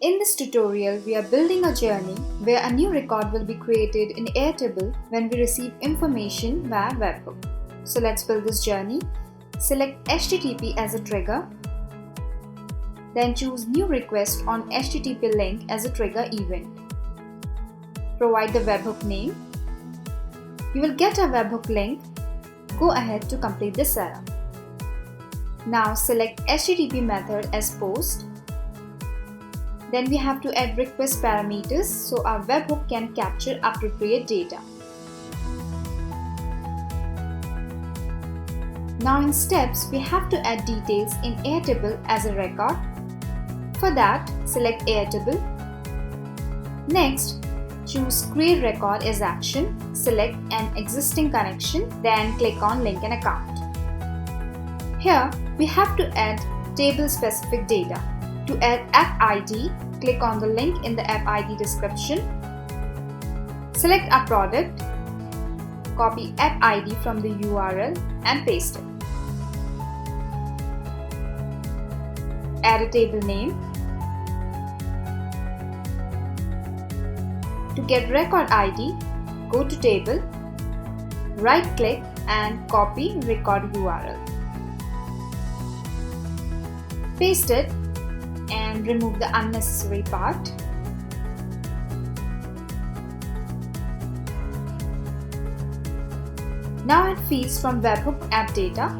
In this tutorial, we are building a journey where a new record will be created in Airtable when we receive information via webhook. So let's build this journey. Select HTTP as a trigger. Then choose New Request on HTTP link as a trigger event. Provide the webhook name. You will get a webhook link. Go ahead to complete the setup. Now select HTTP method as post. Then we have to add request parameters so our webhook can capture appropriate data. Now in steps, we have to add details in Airtable as a record. For that, select Airtable. Next, choose Create Record as action. Select an existing connection, then click on Link an account. Here, we have to add table-specific data. To add app ID, click on the link in the app ID description. Select a product, copy app ID from the URL and paste it. Add a table name. To get record ID, go to Table, right-click and copy record URL. Paste it and remove the unnecessary part. Now add fields from webhook app data.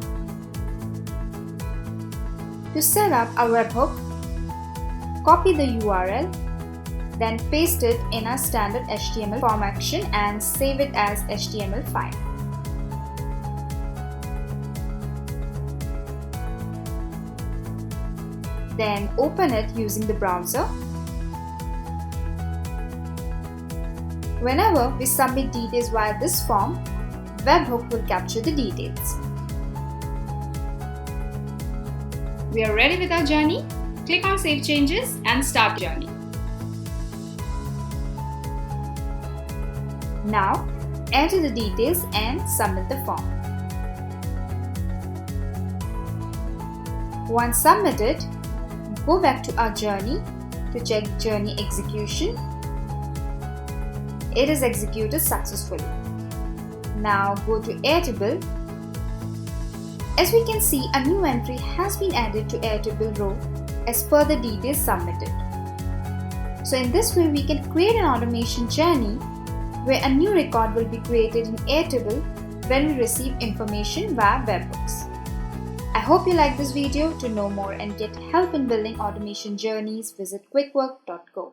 To set up a webhook, copy the URL, then paste it in a standard HTML form action and save it as HTML file. Then open it using the browser. Whenever we submit details via this form, webhook will capture the details. We are ready with our journey. Click on Save Changes and start journey. Now, enter the details and submit the form. Once submitted, go back to our journey to check journey execution. It is executed successfully. Now go to Airtable. As we can see, a new entry has been added to Airtable row as per the details submitted. So in this way, we can create an automation journey where a new record will be created in Airtable when we receive information via webhooks. I hope you like this video. To know more and get help in building automation journeys, visit quickwork.co.